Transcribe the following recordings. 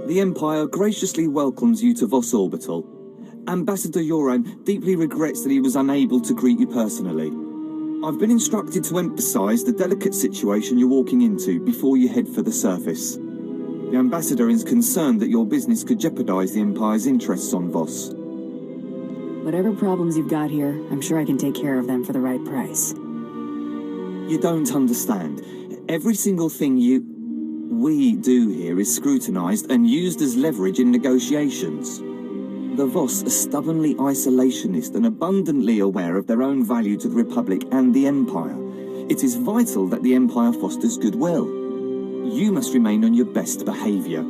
The Empire graciously welcomes you to Voss Orbital. Ambassador Yoran deeply regrets that he was unable to greet you personally. I've been instructed to emphasize the delicate situation you're walking into before you head for the surface. The Ambassador is concerned that your business could jeopardize the Empire's interests on Voss. Whatever problems you've got here, I'm sure I can take care of them for the right price. You don't understand. Every single thing we do here is scrutinized and used as leverage in negotiations. The Voss are stubbornly isolationist and abundantly aware of their own value to the Republic and the Empire. It is vital that the Empire fosters goodwill. You must remain on your best behavior.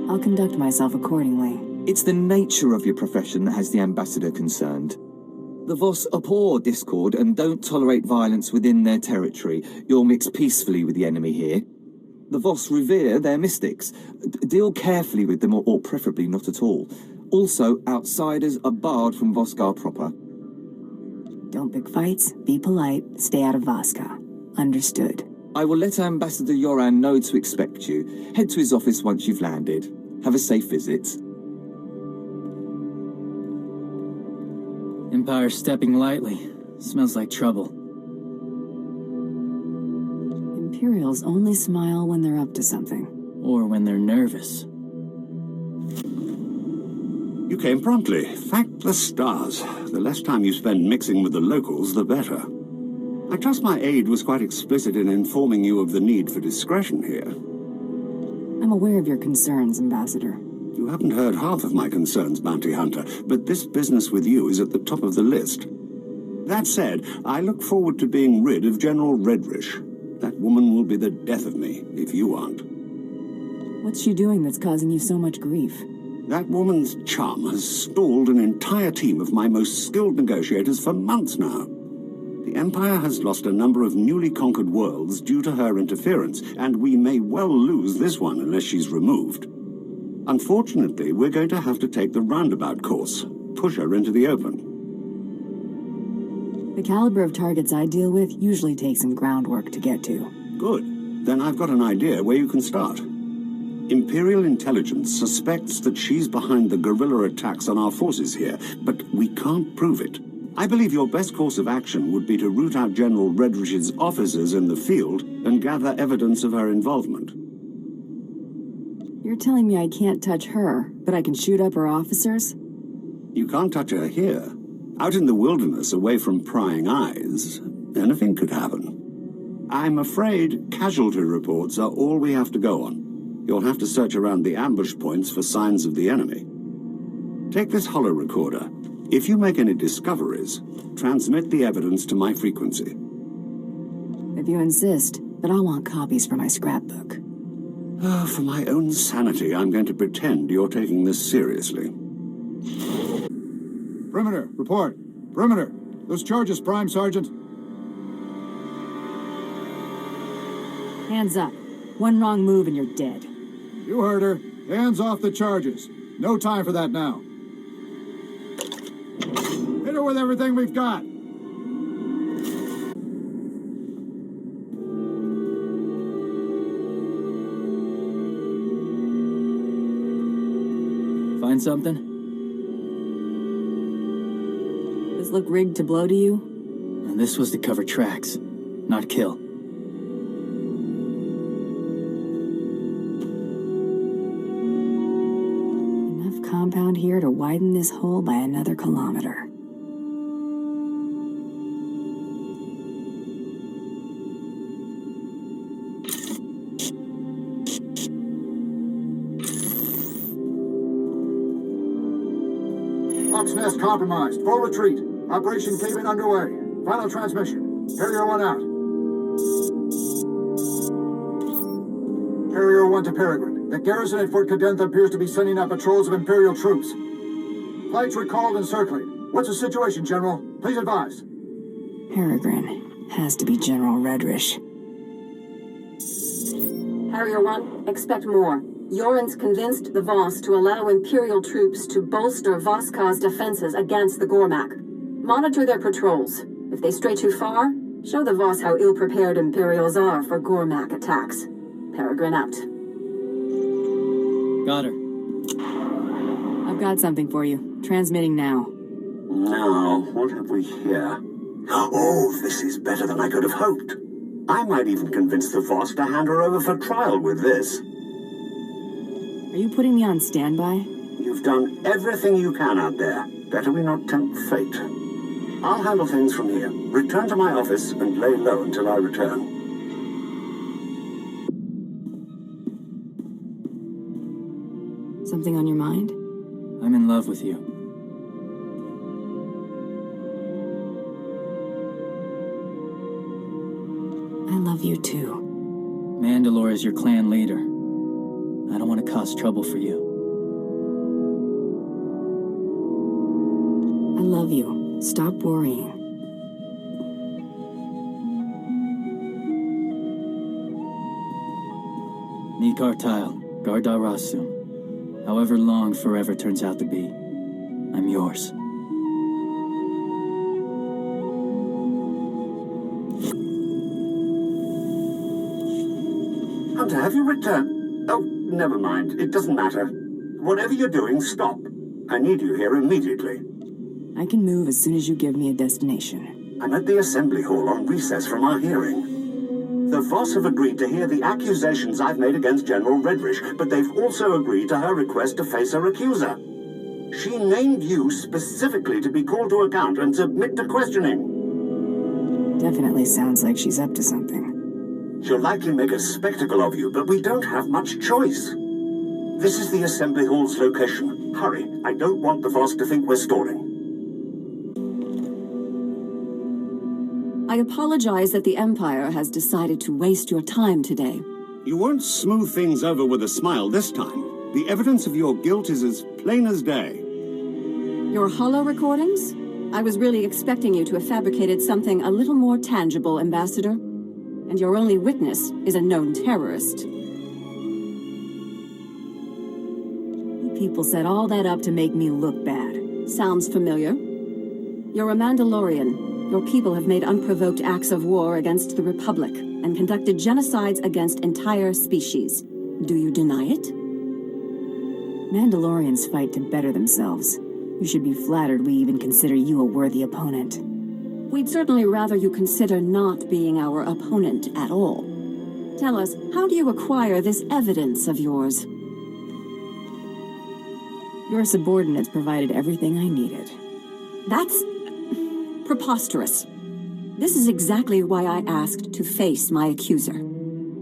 I'll conduct myself accordingly. It's the nature of your profession that has the Ambassador concerned. The Voss abhor discord and don't tolerate violence within their territory. You'll mix peacefully with the enemy here. The Voss revere their mystics. Deal carefully with them, or preferably not at all. Also, outsiders are barred from Voskar proper. Don't pick fights, be polite, stay out of Voskar. Understood. I will let Ambassador Yoran know to expect you. Head to his office once you've landed. Have a safe visit. Empire stepping lightly. Smells like trouble. Imperials only smile when they're up to something. Or when they're nervous. You came promptly. Thank the stars. The less time you spend mixing with the locals, the better. I trust my aide was quite explicit in informing you of the need for discretion here. I'm aware of your concerns, Ambassador. You haven't heard half of my concerns, Bounty Hunter, but this business with you is at the top of the list. That said, I look forward to being rid of General Redrish. That woman will be the death of me, if you aren't. What's she doing that's causing you so much grief? That woman's charm has stalled an entire team of my most skilled negotiators for months now. The Empire has lost a number of newly conquered worlds due to her interference, and we may well lose this one unless she's removed. Unfortunately, we're going to have to take the roundabout course, push her into the open. The caliber of targets I deal with usually takes some groundwork to get to. Good. Then I've got an idea where you can start. Imperial intelligence suspects that she's behind the guerrilla attacks on our forces here, but we can't prove it. I believe your best course of action would be to root out General Redrish's officers in the field and gather evidence of her involvement. You're telling me I can't touch her, but I can shoot up her officers? You can't touch her here. Out in the wilderness, away from prying eyes, anything could happen. I'm afraid casualty reports are all we have to go on. You'll have to search around the ambush points for signs of the enemy. Take this holo recorder. If you make any discoveries, transmit the evidence to my frequency. If you insist, but I'll want copies for my scrapbook. For my own sanity, I'm going to pretend you're taking this seriously. Perimeter, report. Perimeter. Those charges, Prime Sergeant. Hands up. One wrong move and you're dead. You heard her. Hands off the charges. No time for that now. Hit her with everything we've got. Find something? This look rigged to blow to you? And this was to cover tracks, not kill. Compound here to widen this hole by another kilometer. Hawk's Nest compromised. Full retreat. Operation Cave-In underway. Final transmission. Carrier 1 out. Carrier 1 to Peregrine. The garrison at Fort Cadenth appears to be sending out patrols of Imperial troops. Flights recalled and circling. What's the situation, General? Please advise. Peregrine. Has to be General Redrish. Harrier 1, expect more. Yoren's convinced the Voss to allow Imperial troops to bolster Voskar's defenses against the Gormak. Monitor their patrols. If they stray too far, show the Voss how ill-prepared Imperials are for Gormak attacks. Peregrine out. Got her. I've got something for you. Transmitting now. Now, what have we here? Oh, this is better than I could have hoped. I might even convince the Voss to hand her over for trial with this. Are you putting me on standby? You've done everything you can out there. Better we not tempt fate. I'll handle things from here. Return to my office and lay low until I return. Something on your mind? I'm in love with you. I love you too. Mandalore is your clan leader. I don't want to cause trouble for you. I love you. Stop worrying. Nikar Tile, Gardar Rasum. However long forever turns out to be, I'm yours. Hunter, have you returned? Oh, never mind. It doesn't matter. Whatever you're doing, stop. I need you here immediately. I can move as soon as you give me a destination. I'm at the assembly hall on recess from our hearing. The Voss have agreed to hear the accusations I've made against General Redrish, but they've also agreed to her request to face her accuser. She named you specifically to be called to account and submit to questioning. Definitely sounds like she's up to something. She'll likely make a spectacle of you, but we don't have much choice. This is the assembly hall's location. Hurry, I don't want the Voss to think we're stalling. I apologize that the Empire has decided to waste your time today. You won't smooth things over with a smile this time. The evidence of your guilt is as plain as day. Your holo recordings? I was really expecting you to have fabricated something a little more tangible, Ambassador. And your only witness is a known terrorist. You people set all that up to make me look bad. Sounds familiar. You're a Mandalorian. Your people have made unprovoked acts of war against the Republic and conducted genocides against entire species. Do you deny it? Mandalorians fight to better themselves. You should be flattered we even consider you a worthy opponent. We'd certainly rather you consider not being our opponent at all. Tell us, how do you acquire this evidence of yours? Your subordinates provided everything I needed. That's preposterous. This is exactly why I asked to face my accuser.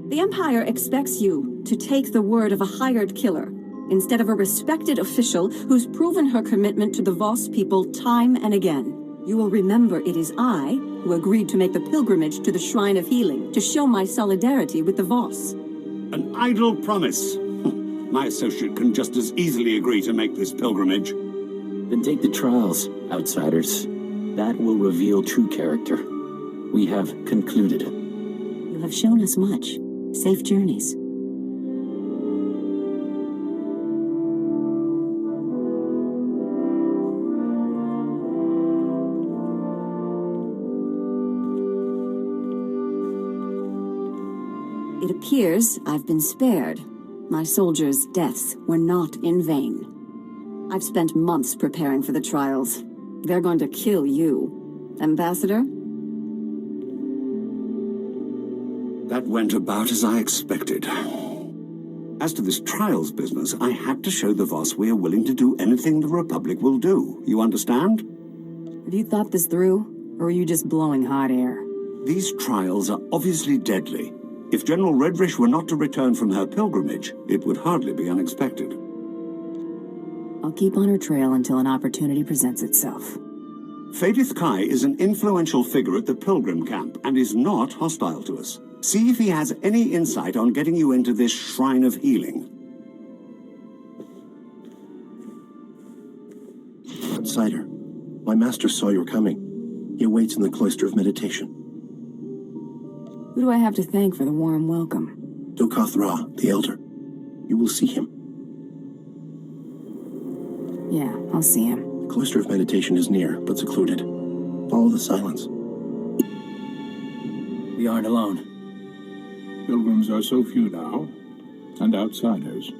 The Empire expects you to take the word of a hired killer instead of a respected official who's proven her commitment to the Voss people time and again. You will remember it is I who agreed to make the pilgrimage to the Shrine of Healing to show my solidarity with the Voss. An idle promise. My associate can just as easily agree to make this pilgrimage. Then take the trials, outsiders. That will reveal true character. We have concluded. You have shown us much. Safe journeys. It appears I've been spared. My soldiers' deaths were not in vain. I've spent months preparing for the trials. They're going to kill you. Ambassador? That went about as I expected. As to this trials business, I had to show the Voss we are willing to do anything the Republic will do. You understand? Have you thought this through? Or are you just blowing hot air? These trials are obviously deadly. If General Redrish were not to return from her pilgrimage, it would hardly be unexpected. I'll keep on her trail until an opportunity presents itself. Fadith Kai is an influential figure at the pilgrim camp and is not hostile to us. See if he has any insight on getting you into this Shrine of Healing. Outsider, my master saw you were coming. He awaits in the Cloister of Meditation. Who do I have to thank for the warm welcome? Dokoth Ra, the Elder. You will see him. Yeah, I'll see him. The Cloister of Meditation is near, but secluded. Follow the silence. We aren't alone. Pilgrims are so few now, and outsiders.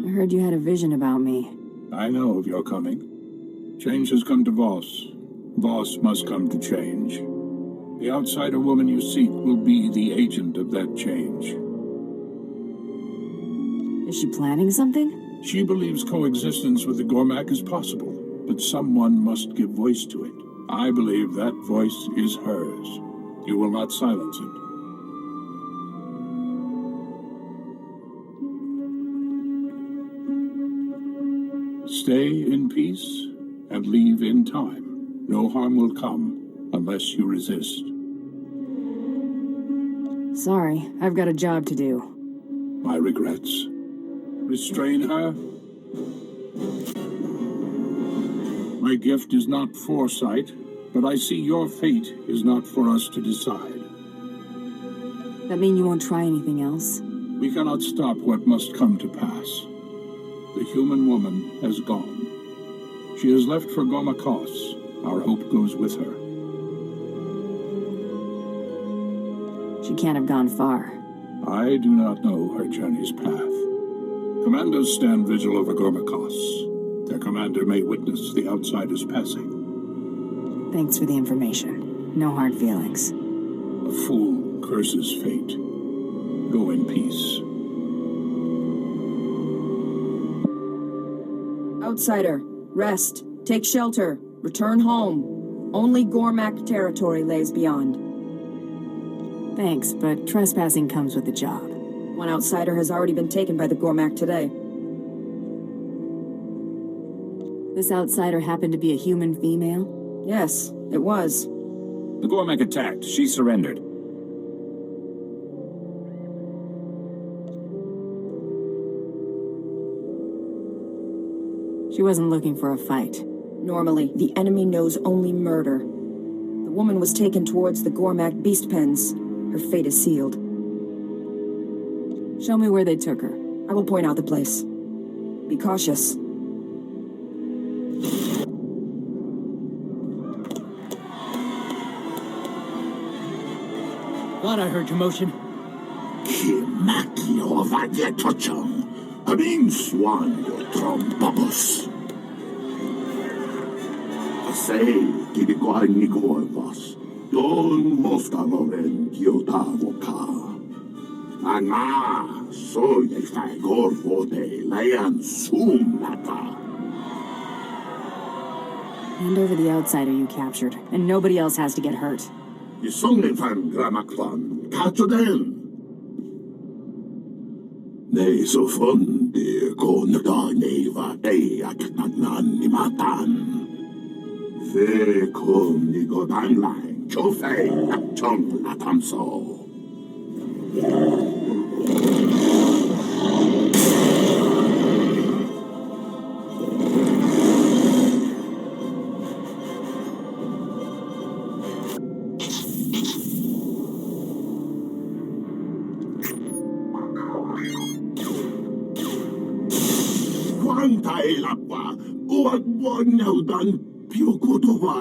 I heard you had a vision about me. I know of your coming. Change has come to Voss. Voss must come to change. The outsider woman you seek will be the agent of that change. Is she planning something? She believes coexistence with the Gormak is possible, but someone must give voice to it. I believe that voice is hers. You will not silence it. Stay in peace and leave in time. No harm will come unless you resist. Sorry, I've got a job to do. My regrets. Restrain her. My gift is not foresight, but I see your fate is not for us to decide. That mean you won't try anything else? We cannot stop what must come to pass. The human woman has gone. She has left for Gomakos. Our hope goes with her. She can't have gone far. I do not know her journey's path. Commandos stand vigil over Gomakos. Their commander may witness the outsiders passing. Thanks for the information. No hard feelings. A fool curses fate. Go in peace. Outsider, rest, take shelter, return home. Only Gormak territory lays beyond. Thanks, but trespassing comes with the job. One outsider has already been taken by the Gormak today. This outsider happened to be a human female? Yes, it was. The Gormak attacked. She surrendered. She wasn't looking for a fight. Normally, the enemy knows only murder. The woman was taken towards the Gormak beast pens. Her fate is sealed. Show me where they took her. I will point out the place. Be cautious. Thought I heard commotion. Hand over the outsider you captured, and nobody else has to get hurt. Nee, så fundi konda neva eak nagnan matan. Fe kom ni godan lai, chofei chong latamso. Quantai lappa, uag wanyaudan piukutuva.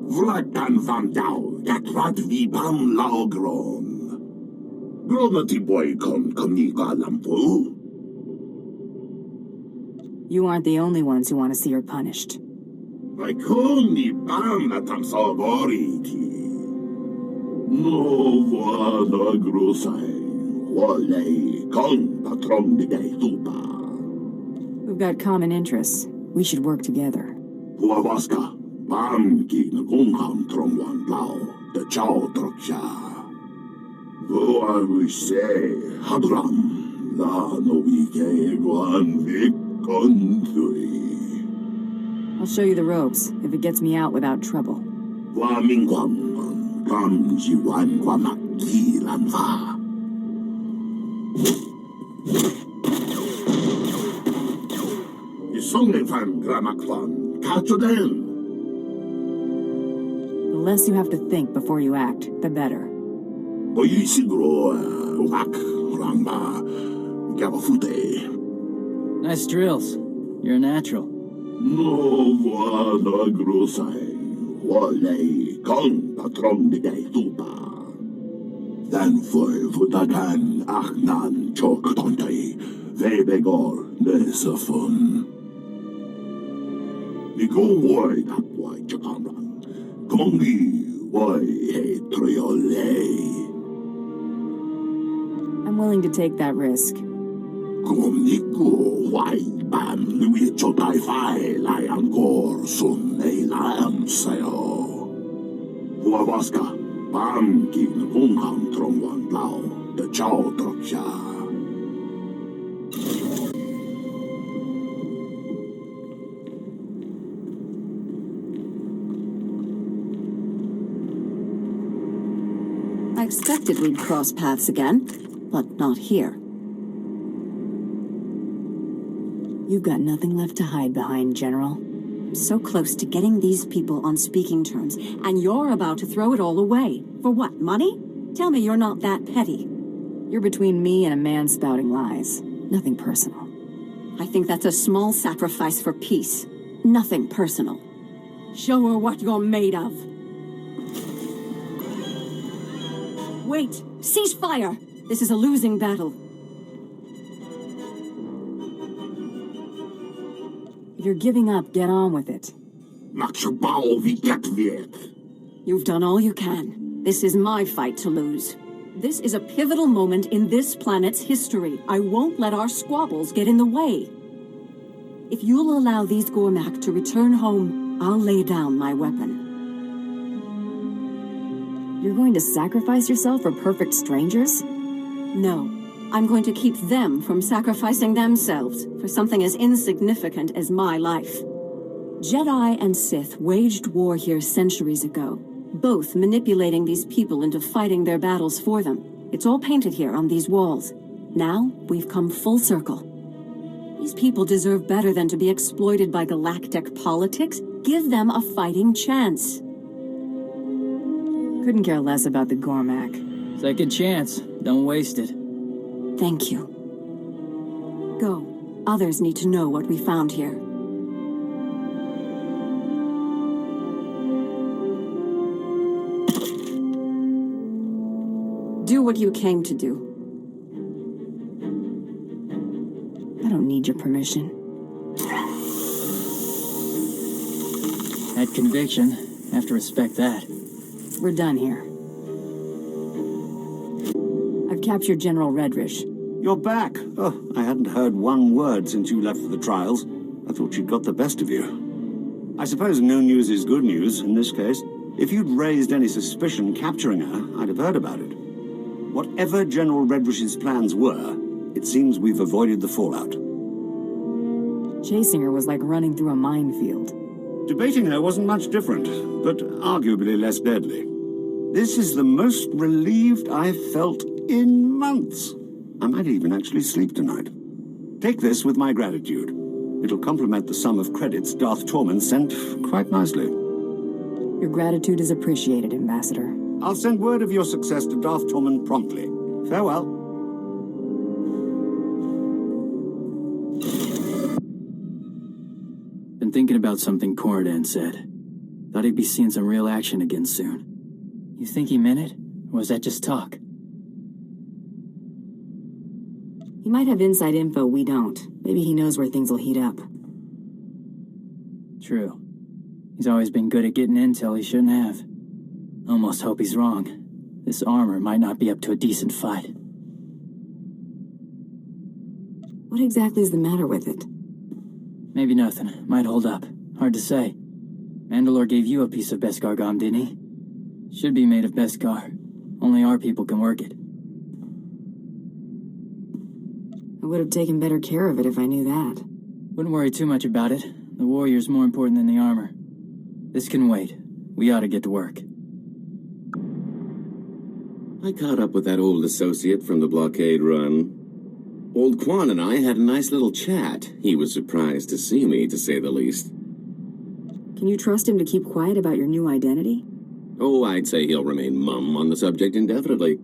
Vlakan van jou, dat wat vi bam laugron. Gromati boy kom ni galampu. You aren't the only ones who want to see her punished. I koni bana tam saboriti. No vada grosai. Wale kon patron de tupa. We've got common interests. We should work together. Huavaska, bam ki na gungam tromwan lao, the chow troksha. Though I wish say, hadram, la no wike guan vik. I'll show you the ropes, if it gets me out without trouble. The less you have to think before you act, the better. Oisigro, Wak, Ramba, Gabafute. Nice drills. You're a natural. No, Vana Grosai, Wale, Kong, Patron de Tupa. Then foi Vutagan, Achnan, Chok Tontai, Vebegor, Nesafun. Nico Wai, Tapwai, Chakamran, Kongi, Wai, He Triole. I'm willing to take that risk. Komniku, Wai, Bam, Louis Chotai Fai, Lion Gor, Sun, A Lam Sayo. Huavaska, Bam, Kin, Kungham, Tromwan, Lao, the Chow Troksha. I expected we'd cross paths again, but not here. You've got nothing left to hide behind, General. I'm so close to getting these people on speaking terms, and you're about to throw it all away. For what, money? Tell me you're not that petty. You're between me and a man spouting lies. Nothing personal. I think that's a small sacrifice for peace. Nothing personal. Show her what you're made of. Wait! Cease fire! This is a losing battle. If you're giving up, get on with it. You've done all you can. This is my fight to lose. This is a pivotal moment in this planet's history. I won't let our squabbles get in the way. If you'll allow these Gormak to return home, I'll lay down my weapon. You're going to sacrifice yourself for perfect strangers? No. I'm going to keep them from sacrificing themselves for something as insignificant as my life. Jedi and Sith waged war here centuries ago, both manipulating these people into fighting their battles for them. It's all painted here on these walls. Now, we've come full circle. These people deserve better than to be exploited by galactic politics. Give them a fighting chance. Couldn't care less about the Gormak. Second chance. Don't waste it. Thank you. Go. Others need to know what we found here. Do what you came to do. I don't need your permission. Had conviction. Have to respect that. We're done here. I've captured General Redrish. You're back. Oh, I hadn't heard one word since you left for the trials. I thought she'd got the best of you. I suppose no news is good news in this case. If you'd raised any suspicion capturing her, I'd have heard about it. Whatever General Redrish's plans were, it seems we've avoided the fallout. Chasing her was like running through a minefield. Debating her wasn't much different, but arguably less deadly. This is the most relieved I've felt in months. I might even actually sleep tonight. Take this with my gratitude. It'll complement the sum of credits Darth Tormund sent quite nicely. Your gratitude is appreciated, Ambassador. I'll send word of your success to Darth Tormund promptly. Farewell. Been thinking about something Corridan said. Thought he'd be seeing some real action again soon. You think he meant it? Or was that just talk? He might have inside info we don't. Maybe he knows where things will heat up. True. He's always been good at getting intel he shouldn't have. Almost hope he's wrong. This armor might not be up to a decent fight. What exactly is the matter with it? Maybe nothing. Might hold up. Hard to say. Mandalore gave you a piece of Beskar Gom, didn't he? Should be made of Beskar. Only our people can work it. I would have taken better care of it if I knew that. Wouldn't worry too much about it. The warrior's more important than the armor. This can wait. We ought to get to work. I caught up with that old associate from the blockade run. Old Quan and I had a nice little chat. He was surprised to see me, to say the least. Can you trust him to keep quiet about your new identity? Oh, I'd say he'll remain mum on the subject indefinitely.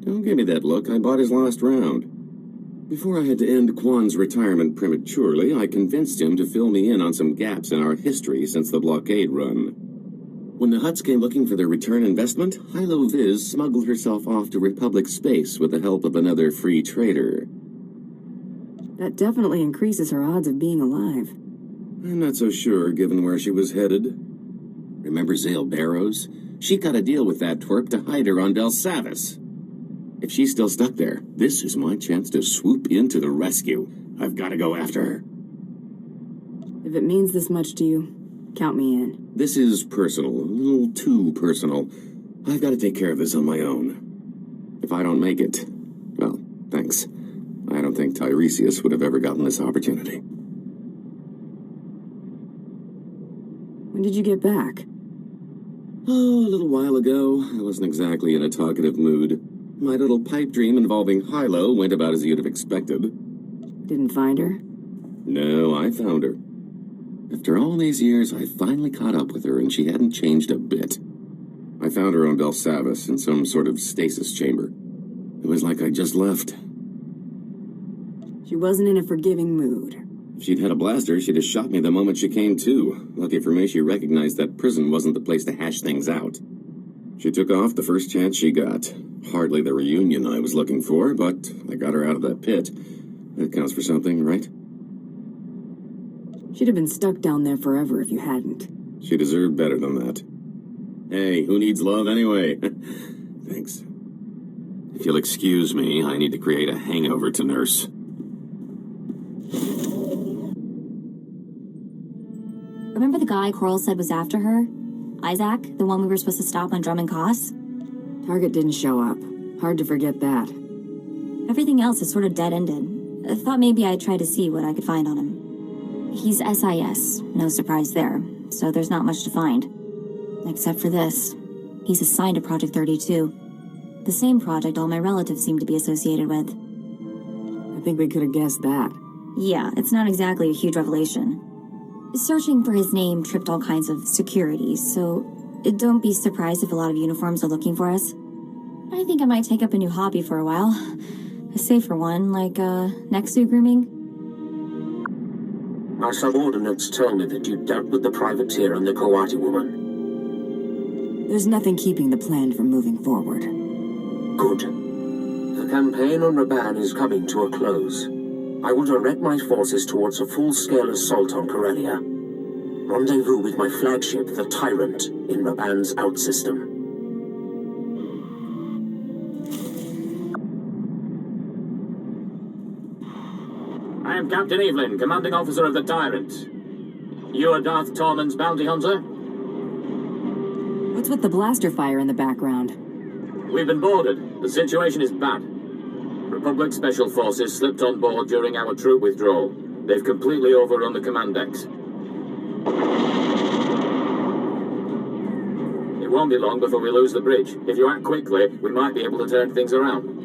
Don't give me that look. I bought his last round. Before I had to end Quan's retirement prematurely, I convinced him to fill me in on some gaps in our history since the blockade run. When the Hutts came looking for their return investment, Hilo Viz smuggled herself off to Republic space with the help of another free trader. That definitely increases her odds of being alive. I'm not so sure, given where she was headed. Remember Zale Barrows? She got a deal with that twerp to hide her on Belsavis. If she's still stuck there, this is my chance to swoop in to the rescue. I've got to go after her. If it means this much to you, count me in. This is personal, a little too personal. I've got to take care of this on my own. If I don't make it, well, thanks. I don't think Tiresias would have ever gotten this opportunity. When did you get back? Oh, a little while ago. I wasn't exactly in a talkative mood. My little pipe dream involving Hilo went about as you'd have expected. Didn't find her? No, I found her. After all these years, I finally caught up with her, and she hadn't changed a bit. I found her on Belsavis in some sort of stasis chamber. It was like I just left. She wasn't in a forgiving mood. If she'd had a blaster, she'd have shot me the moment she came to. Lucky for me, she recognized that prison wasn't the place to hash things out. She took off the first chance she got. Hardly the reunion I was looking for, but I got her out of that pit. That counts for something, right? She'd have been stuck down there forever if you hadn't. She deserved better than that. Hey, who needs love anyway? Thanks. If you'll excuse me, I need to create a hangover to nurse. Remember the guy Coral said was after her? Isaac, the one we were supposed to stop on Drum and Koss? Target didn't show up. Hard to forget that. Everything else is sort of dead-ended. I thought maybe I'd try to see what I could find on him. He's SIS, no surprise there, so there's not much to find. Except for this. He's assigned to Project 32. The same project all my relatives seem to be associated with. I think we could have guessed that. Yeah, it's not exactly a huge revelation. Searching for his name tripped all kinds of security, so don't be surprised if a lot of uniforms are looking for us. I think I might take up a new hobby for a while. A safer one, like, next to grooming. Our subordinates tell me that you dealt with the privateer and the Coati woman. There's nothing keeping the plan from moving forward. Good. The campaign on Raban is coming to a close. I will direct my forces towards a full-scale assault on Corellia. Rendezvous with my flagship, the Tyrant, in Raban's outsystem. I am Captain Evelyn, commanding officer of the Tyrant. You are Darth Tormund's bounty hunter? What's with the blaster fire in the background? We've been boarded. The situation is bad. Republic Special Forces slipped on board during our troop withdrawal. They've completely overrun the command decks. It won't be long before we lose the bridge. If you act quickly, we might be able to turn things around.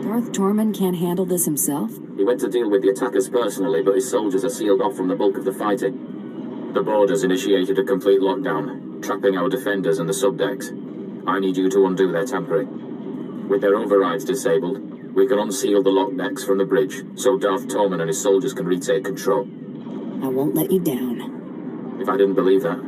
Darth Tormund can't handle this himself? He went to deal with the attackers personally, but his soldiers are sealed off from the bulk of the fighting. The borders initiated a complete lockdown, trapping our defenders and the subdecks. I need you to undo their tampering. With their overrides disabled, we can unseal the lock decks from the bridge, so Darth Tormund and his soldiers can retake control. I won't let you down. If I didn't believe that,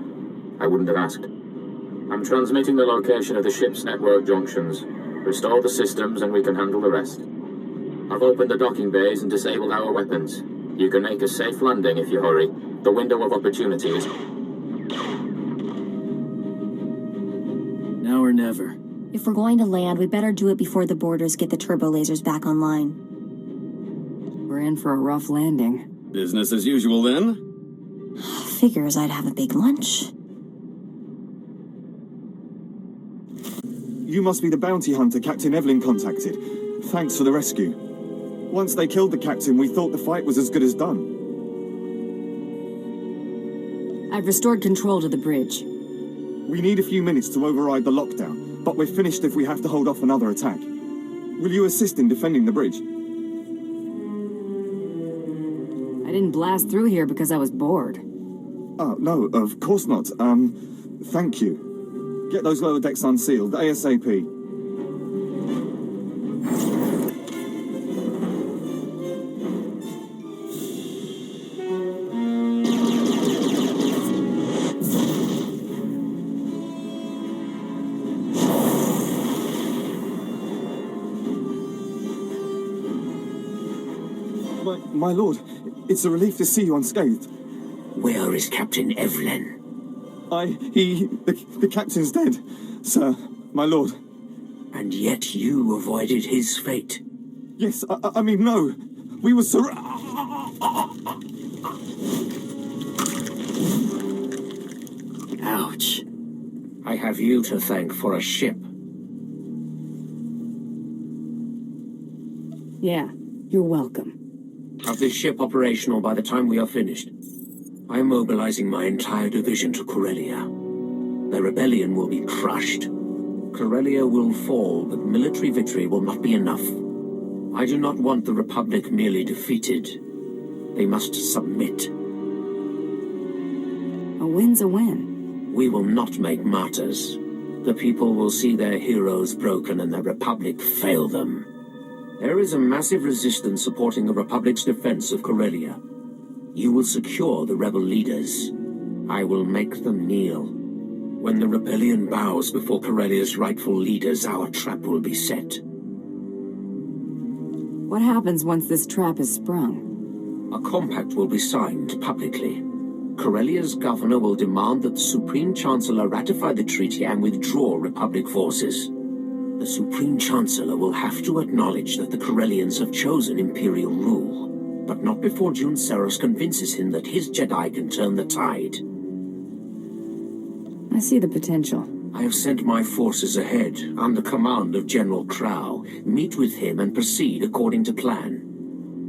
I wouldn't have asked. I'm transmitting the location of the ship's network junctions. Restore the systems and we can handle the rest. I've opened the docking bays and disabled our weapons. You can make a safe landing if you hurry. The window of opportunity is... Now or never. If we're going to land, we better do it before the boarders get the turbo lasers back online. We're in for a rough landing. Business as usual, then? Figures I'd have a big lunch. You must be the bounty hunter Captain Evelyn contacted. Thanks for the rescue. Once they killed the captain, we thought the fight was as good as done. I've restored control to the bridge. We need a few minutes to override the lockdown, but we're finished if we have to hold off another attack. Will you assist in defending the bridge? I didn't blast through here because I was bored. Oh, no, of course not. Thank you. Get those lower decks unsealed, ASAP. My lord, it's a relief to see you unscathed. Where is Captain Evelyn? The captain's dead, sir, my lord. And yet you avoided his fate. Yes, I mean, no. We were Ouch. I have you to thank for a ship. Yeah, you're welcome. Have this ship operational by the time we are finished. I am mobilizing my entire division to Corellia. The rebellion will be crushed. Corellia will fall, but military victory will not be enough. I do not want the Republic merely defeated. They must submit. A win's a win. We will not make martyrs. The people will see their heroes broken and the Republic fail them. There is a massive resistance supporting the Republic's defense of Corellia. You will secure the rebel leaders. I will make them kneel. When the rebellion bows before Corellia's rightful leaders, our trap will be set. What happens once this trap is sprung? A compact will be signed publicly. Corellia's governor will demand that the Supreme Chancellor ratify the treaty and withdraw Republic forces. The Supreme Chancellor will have to acknowledge that the Corellians have chosen Imperial rule, but not before June Saros convinces him that his Jedi can turn the tide. I see the potential. I have sent my forces ahead, under command of General Crow. Meet with him and proceed according to plan.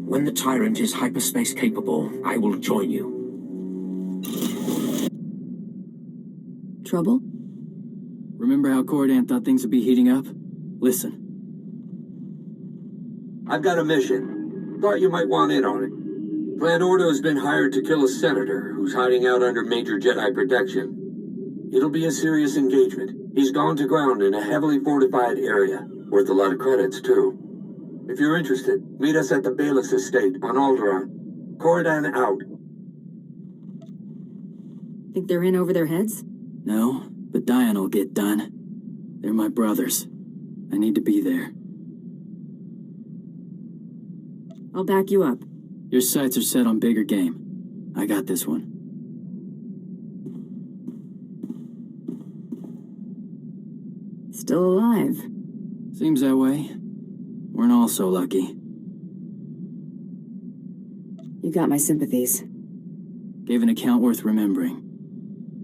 When the Tyrant is hyperspace capable, I will join you. Trouble? Remember how Cordan thought things would be heating up? Listen. I've got a mission. Thought you might want in on it. Plan Ordo has been hired to kill a senator who's hiding out under major Jedi protection. It'll be a serious engagement. He's gone to ground in a heavily fortified area. Worth a lot of credits, too. If you're interested, meet us at the Bayless Estate on Alderaan. Cordan out. Think they're in over their heads? No, but Diane will get done. They're my brothers. I need to be there. I'll back you up. Your sights are set on bigger game. I got this one. Still alive. Seems that way. We're all so lucky. You got my sympathies. Gave an account worth remembering.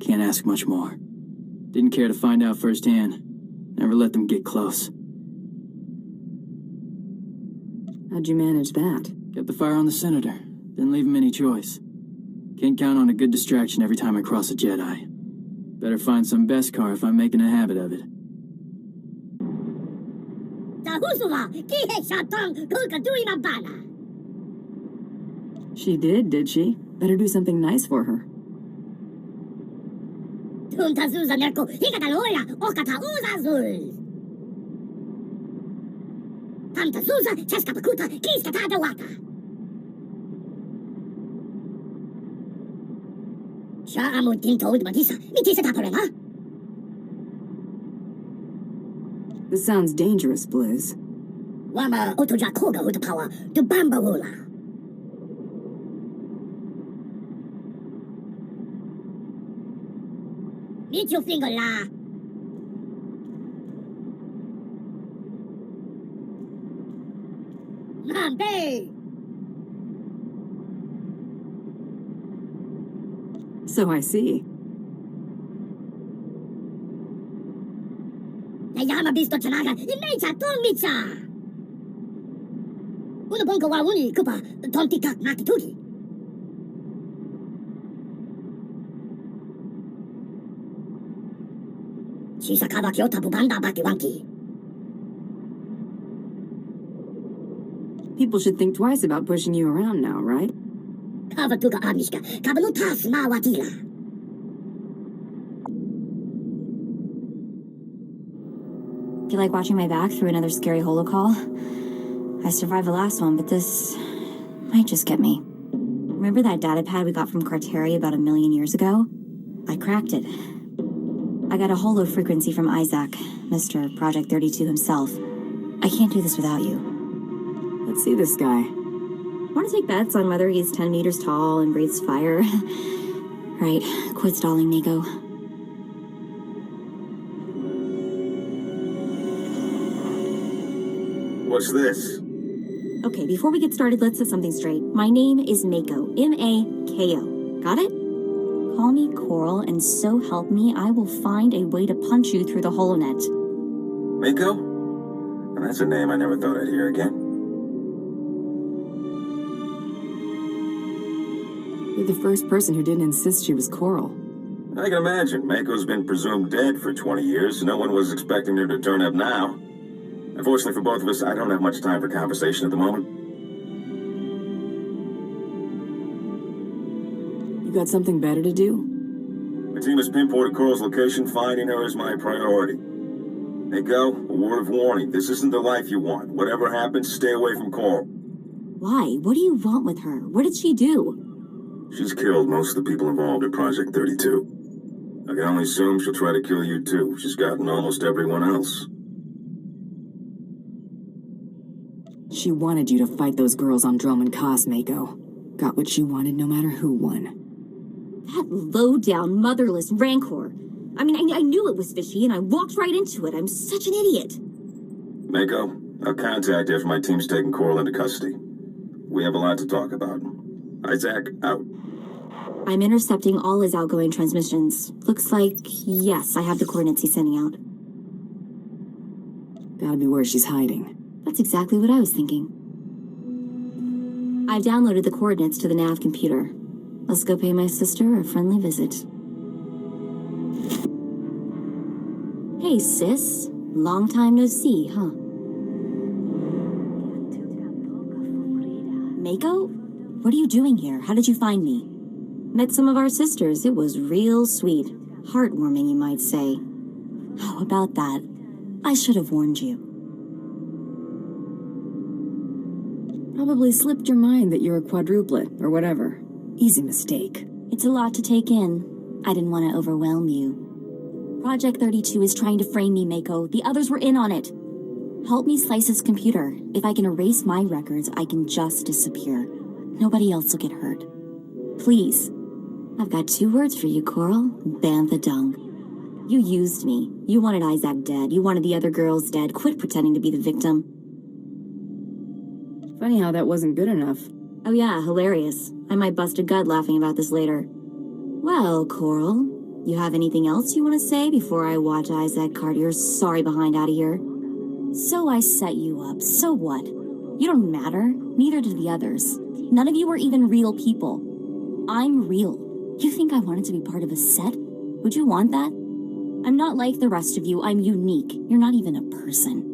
Can't ask much more. Didn't care to find out firsthand. Never let them get close. How'd you manage that? Kept the fire on the senator. Didn't leave him any choice. Can't count on a good distraction every time I cross a Jedi. Better find some Beskar if I'm making a habit of it. She did she? Better do something nice for her. This sounds dangerous, Blizz. Meet your finger la. Mambe. So I see. Yama bisto chanaga, imecha tomicha. Uno bongo wa uni kupa, tontika makitugi. Shisakaba kyota bubanda baki wanki. People should think twice about pushing you around now, right? Kavatuga amishka, kabalutas ma watila. Feel like watching my back through another scary holocall? I survived the last one, but this might just get me. Remember that data pad we got from Carteria about 1 million years ago? I cracked it. I got a holo frequency from Isaac, Mr. Project 32 himself. I can't do this without you. Let's see this guy. Want to take bets on whether he's 10 meters tall and breathes fire? Right, quit stalling, Mako. What's this? Okay, before we get started, let's set something straight. My name is Mako. M-A-K-O. Got it? Call me Coral, and so help me, I will find a way to punch you through the holonet. Mako? Well, that's a name I never thought I'd hear again. You're the first person who didn't insist she was Coral. I can imagine. Mako's been presumed dead for 20 years, so no one was expecting her to turn up now. Unfortunately for both of us, I don't have much time for conversation at the moment. You got something better to do? My team has pinpointed Coral's location. Finding her is my priority. Mako, a word of warning. This isn't the life you want. Whatever happens, stay away from Coral. Why? What do you want with her? What did she do? She's killed most of the people involved in Project 32. I can only assume she'll try to kill you too. She's gotten almost everyone else. She wanted you to fight those girls on Dromund Kaas, Mako. Got what she wanted no matter who won. That low-down, motherless rancor. I mean, I knew it was fishy, and I walked right into it. I'm such an idiot. Mako, I'll contact you after my team's taken Coral into custody. We have a lot to talk about. Isaac, out. I'm intercepting all his outgoing transmissions. Looks like, yes, I have the coordinates he's sending out. Gotta be where she's hiding. That's exactly what I was thinking. I've downloaded the coordinates to the nav computer. Let's go pay my sister a friendly visit. Hey, sis. Long time no see, huh? Mako? What are you doing here? How did you find me? Met some of our sisters. It was real sweet. Heartwarming, you might say. How about that? I should have warned you. Probably slipped your mind that you're a quadruplet, or whatever. Easy mistake. It's a lot to take in. I didn't want to overwhelm you. Project 32 is trying to frame me, Mako. The others were in on it. Help me slice his computer. If I can erase my records, I can just disappear. Nobody else will get hurt. Please. I've got 2 words for you, Coral. Bantha dung. You used me. You wanted Isaac dead. You wanted the other girls dead. Quit pretending to be the victim. Funny how that wasn't good enough. Oh yeah, hilarious. I might bust a gut laughing about this later. Well, Coral, you have anything else you want to say before I watch Isaac cart your sorry behind out of here? So I set you up. So what? You don't matter. Neither do the others. None of you are even real people. I'm real. You think I wanted to be part of a set? Would you want that? I'm not like the rest of you. I'm unique. You're not even a person.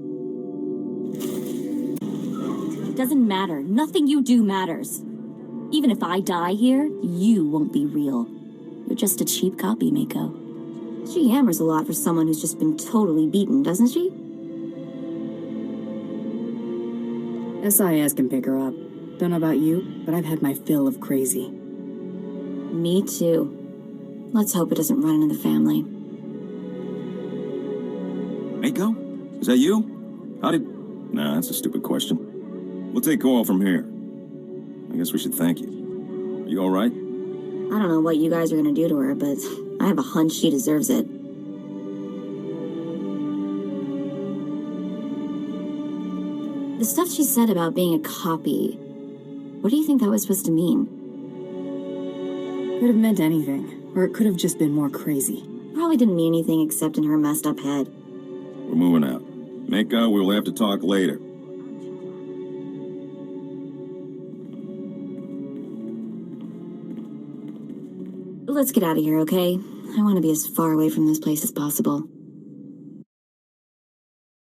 It doesn't matter. Nothing you do matters. Even if I die here, you won't be real. You're just a cheap copy, Mako. She hammers a lot for someone who's just been totally beaten, doesn't she? SIS can pick her up. Don't know about you, but I've had my fill of crazy. Me too. Let's hope it doesn't run in the family. Mako? Is that you? How did... Nah, that's a stupid question. We'll take Coral from here. I guess we should thank you. Are you alright? I don't know what you guys are gonna do to her, but I have a hunch she deserves it. The stuff she said about being a copy, what do you think that was supposed to mean? Could have meant anything, or it could have just been more crazy. Probably didn't mean anything except in her messed up head. We're moving out. Mako, we'll have to talk later. Let's get out of here, okay? I want to be as far away from this place as possible.